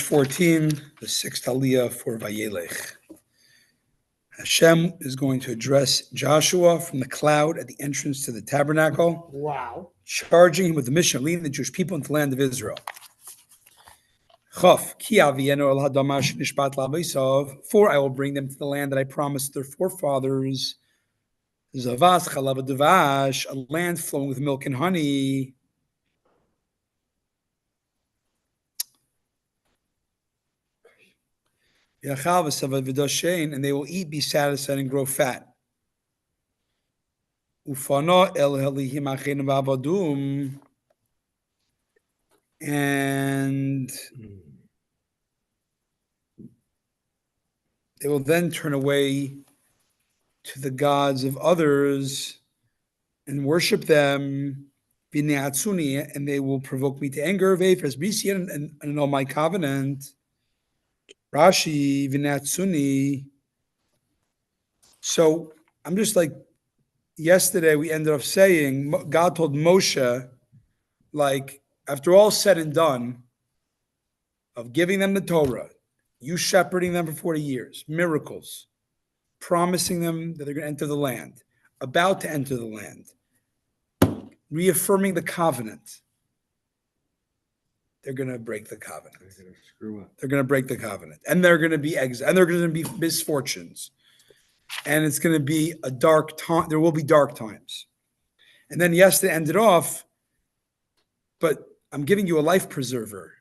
14, the sixth aliyah for Vayelech. Hashem is going to address Joshua from the cloud at the entrance to the tabernacle. Wow. Charging him with the mission of leading the Jewish people into the land of Israel. For I will bring them to the land that I promised their forefathers. Zavas chalav devash, a land flowing with milk and honey. And they will eat, be satisfied, and grow fat. And they will then turn away to the gods of others and worship them, and they will provoke me to anger, and annul my covenant. Rashi, v'natsuni. So I'm just like, yesterday we ended up saying, God told Moshe, like, after all said and done, of giving them the Torah, you shepherding them for 40 years, miracles, promising them that they're going to enter the land, about to enter the land, reaffirming the covenant, they're going to break the covenant. They're going to screw up. They're going to break the covenant. And they're going to be exiled. And they're going to be misfortunes. And it's going to be a dark time. There will be dark times. And then yesterday ended off, but I'm giving you a life preserver.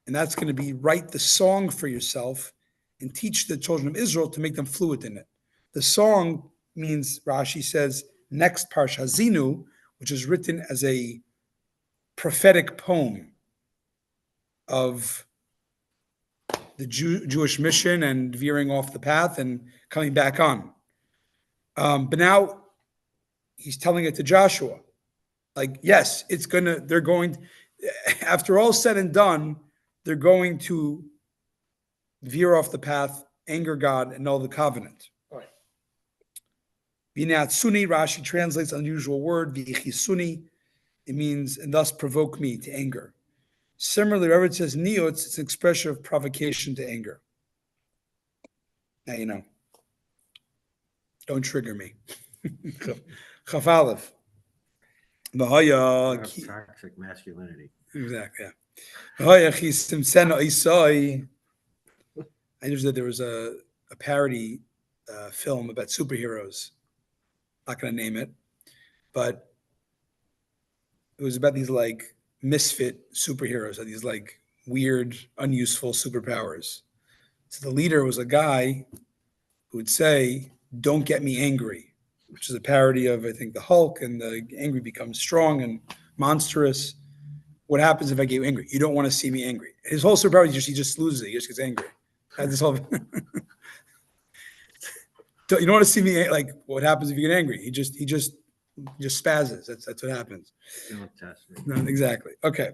And that's going to be write the song for yourself and teach the children of Israel to make them fluent in it. The song means, Rashi says, next Parsha Zinu, which is written as a prophetic poem of the Jewish mission and veering off the path and coming back on. But now he's telling it to Joshua. Like, yes, they're going, after all said and done, they're going to veer off the path, anger God, and annul the covenant. Right. V'natsuni, Rashi translates unusual word, v'chisuni. It means, and thus provoke me to anger. Similarly, wherever it says niyotz, it's an expression of provocation to anger. Now you know. Don't trigger me. Chaf Aleph. Toxic masculinity. Exactly, yeah. I understood there was a parody film about superheroes. Not going to name it, but it was about these like misfit superheroes, these like weird, unuseful superpowers. So the leader was a guy who would say, "Don't get me angry," which is a parody of, I think, the Hulk, and the angry becomes strong and monstrous. What happens if I get angry? You don't want to see me angry. His whole superpower is he just loses it. He just gets angry. This whole you don't want to see me like. What happens if you get angry? He just spazzes. That's what happens. Don't test me. No, exactly. Okay.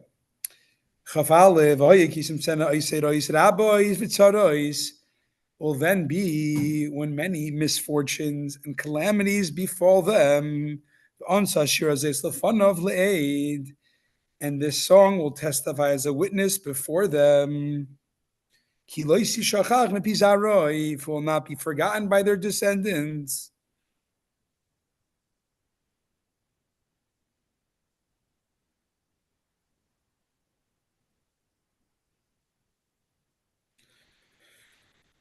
Will then be when many misfortunes and calamities befall them. And this song will testify as a witness before them. It will not be forgotten by their descendants.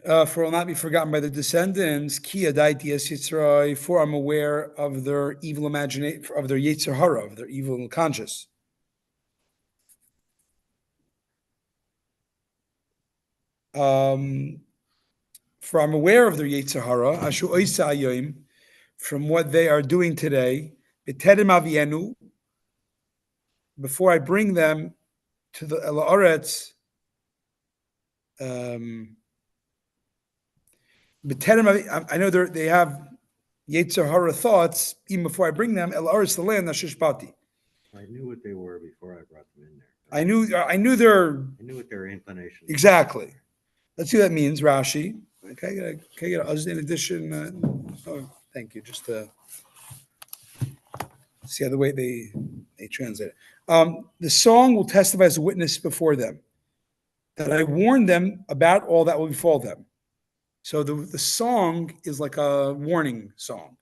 For will not be forgotten by the descendants. For I'm aware of their evil imagination, of their yetzer hara, of their evil conscience. For I'm aware of their yetzer hara, ashu oisa ayoim, from what they are doing today. B'tedem avienu, before I bring them to the Elaretz. I know they have yetzer hara thoughts even before I bring them. El Aretz, the land, Nashishpati. I knew what they were before I brought them in there. I knew what their inclination. Exactly. Let's see what that means. Rashi. Okay, can I get an addition? Thank you. Just to see how the way they translate it. The song will testify as a witness before them that I warned them about all that will befall them. So the song is like a warning song.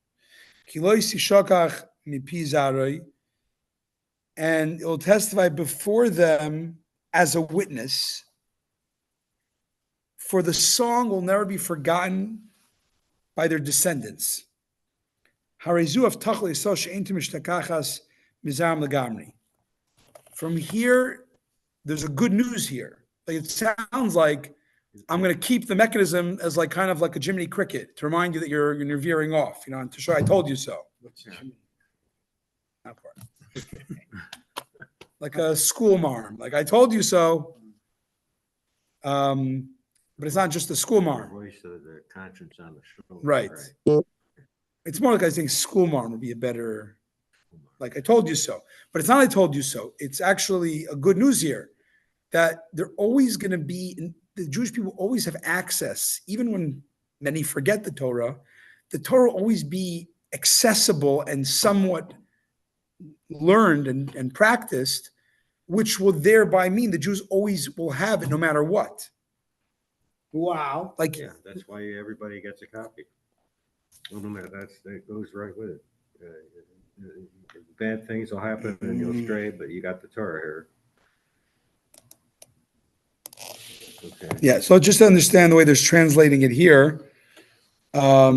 And it will testify before them as a witness. For the song will never be forgotten by their descendants. From here, there's a good news here. Like it sounds like I'm going to keep the mechanism as like kind of like a Jiminy Cricket to remind you that you're veering off. You know, to show I told you so. Not part. Like a school marm, like I told you so. But it's not just a school marm. Voice of the conscience on the shoulder. Right. It's more like I think school marm would be a better, like I told you so. But it's not I told you so. It's actually a good news here that they're always going to be, the Jewish people always have access, even when many forget the Torah will always be accessible and somewhat learned and practiced, which will thereby mean the Jews always will have it no matter what. Wow. Like, Yeah, that's why everybody gets a copy. Well, no matter that goes right with it. Bad things will happen and you'll stray, but you got the Torah here. Okay. Yeah, so just to understand the way there's translating it here. I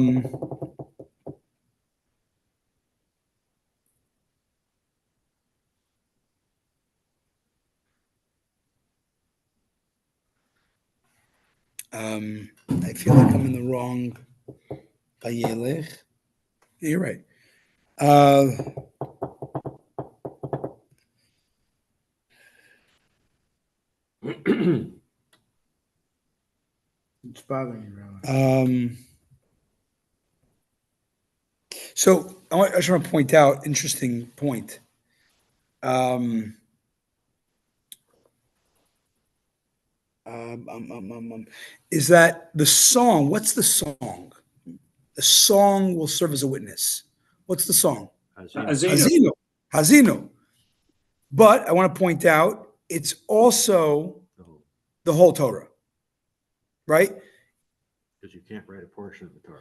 feel like I'm in the wrong. Yeah, you're right. It's bothering you, Rabbi. So I just want to point out, interesting point. Is that the song? What's the song? The song will serve as a witness. What's the song? Hazino. Hazino. But I want to point out, it's also the whole Torah, right? Because you can't write a portion of the Torah.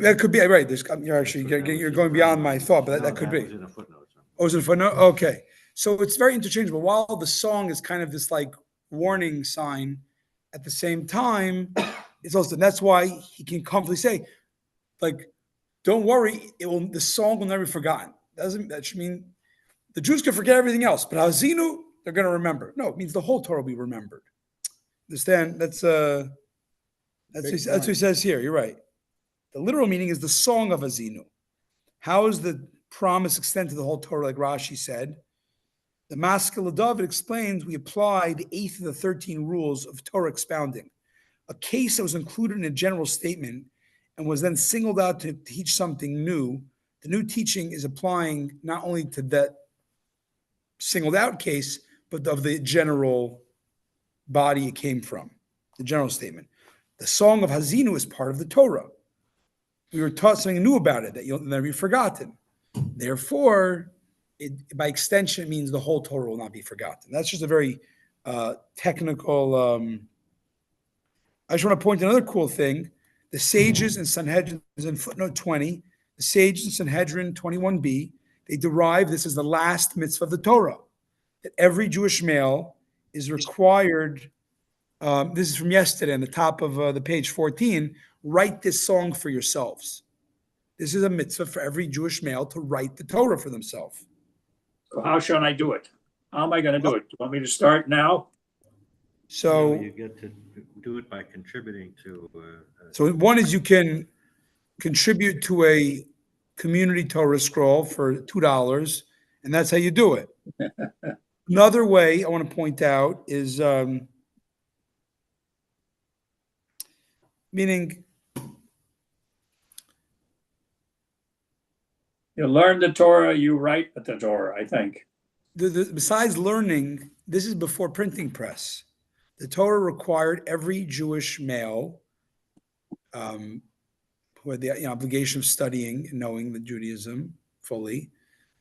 That could be right. You're going beyond my thought, but that could be. Was in a footnote. Oh, is it a footnote? Okay. So it's very interchangeable. While the song is kind of this like warning sign, at the same time, it's also, and that's why he can comfortably say, like, don't worry, the song will never be forgotten. That should mean the Jews can forget everything else, but Hazinu, they're going to remember. No, it means the whole Torah will be remembered. Understand? That's what he says here. You're right. The literal meaning is the song of Hazinu. How is the promise extend to the whole Torah, like Rashi said? The Maskil of David explains we apply the 8th of the 13 rules of Torah expounding, a case that was included in a general statement and was then singled out to teach something new. The new teaching is applying not only to that singled out case, but of the general body it came from, the general statement. The song of Hazinu is part of the Torah. We were taught something new about it that you'll never be forgotten. Therefore, by extension, it means the whole Torah will not be forgotten. That's just a very technical. I just want to point to another cool thing. The sages in Sanhedrin, in footnote 20, the sages in Sanhedrin 21b, they derive this as the last mitzvah of the Torah, that every Jewish male is required. This is from yesterday on the top of the page 14. Write this song for yourselves. This is a mitzvah for every Jewish male to write the Torah for themselves. So how shall I do it? How am I going to do it? Do you want me to start now? So you get to do it by contributing to. So one is you can contribute to a community Torah scroll for $2, and that's how you do it. Another way I want to point out is meaning You learn the Torah, you write the Torah, I think. besides learning, this is before printing press. The Torah required every Jewish male who had the obligation of studying and knowing the Judaism fully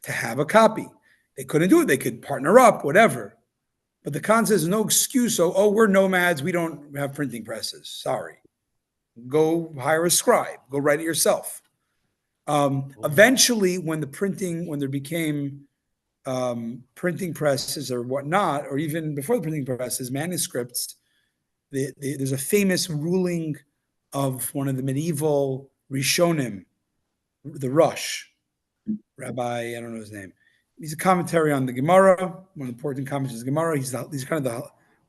to have a copy. They couldn't do it. They could partner up, whatever. But the Khan says no excuse. So, oh, we're nomads. We don't have printing presses. Sorry. Go hire a scribe. Go write it yourself. Eventually, when there became printing presses or whatnot, or even before the printing presses, manuscripts, there's a famous ruling of one of the medieval Rishonim, the Rush, Rabbi, I don't know his name. He's a commentary on the Gemara, one of the important commentaries of the Gemara. He's kind of the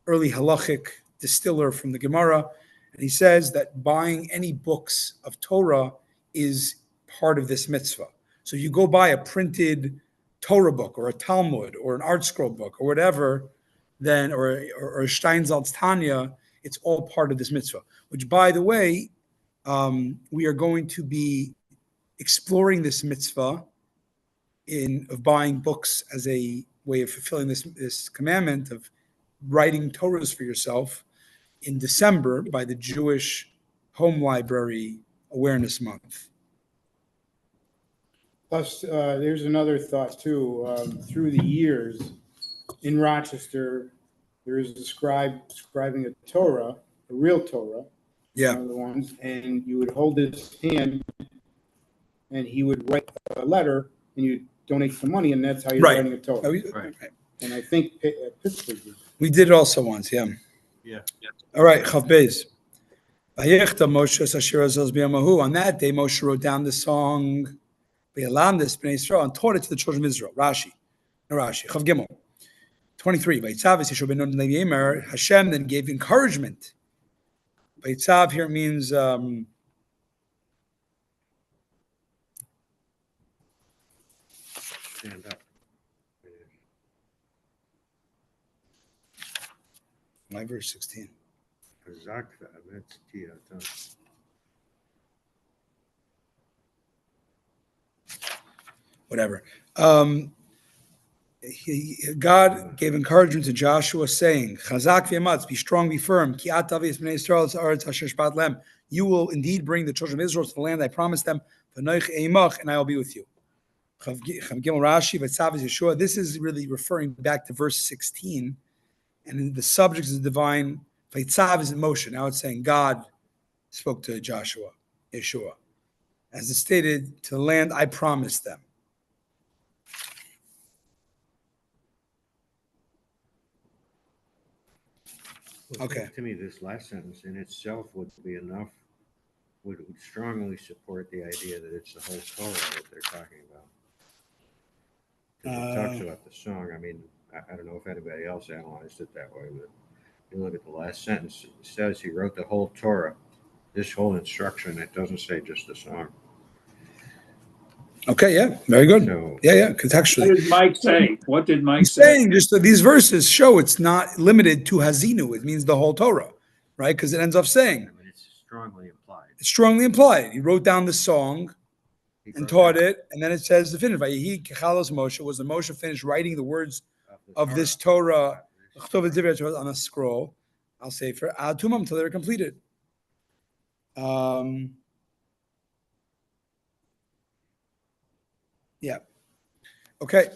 early halachic distiller from the Gemara. And he says that buying any books of Torah is part of this mitzvah. So you go buy a printed Torah book or a Talmud or an art scroll book or whatever, then or a Steinsaltz Tanya, it's all part of this mitzvah. Which, by the way, we are going to be exploring this mitzvah of buying books as a way of fulfilling this commandment of writing Torahs for yourself in December by the Jewish Home Library Awareness Month. Plus, there's another thought too. Through the years, in Rochester, there is a scribe scribing a Torah, a real Torah. Yeah. One of the ones, and you would hold his hand, and he would write a letter, and you donate some money, and that's how you're Right. writing a Torah. Right. And I think Pittsburgh did. We did it also once, yeah. Yeah. All right, Chav Beis. On that day, Moshe wrote down the song, and taught it to the children of Israel. Rashi. Chav Gimel. 23. Hashem then gave encouragement. Vaitzav here means Stand up. my verse 16. Zakta, that's Tiyatan. Whatever. God gave encouragement to Joshua, saying, "Chazak v'yamatz, be strong, be firm. Ki at tavis b'nei Yisrael ha'aretz asher shpat lehem. You will indeed bring the children of Israel to the land I promised them. V'noich eimach, and I will be with you." Chav Gimel Rashi, Vatzav is Yeshua. This is really referring back to verse 16, and the subject is divine. Vatzav is in Moshe. Now it's saying God spoke to Joshua, Yeshua, as it stated, to the land I promised them. Well, Okay. To me, this last sentence in itself would be enough, would strongly support the idea that it's the whole Torah that they're talking about. 'Cause it talks about the song. I mean, I don't know if anybody else analyzed it that way, but you look at the last sentence, it says he wrote the whole Torah, this whole instruction. It doesn't say just the song. Okay, yeah, very good. So, Yeah, What contextually. did Mike say? What did Mike He's say? saying just that these verses show it's not limited to Hazinu. It means the whole Torah, right? Because it ends up I saying, mean, it's strongly implied. it's strongly implied. He wrote down the song He and wrote taught down it, and then it says the finish. Vayehi kechalos Moshe, was when Moshe finished writing the words the of this Torah on a scroll, I'll say for ad tumam until they're completed. Yeah. Okay.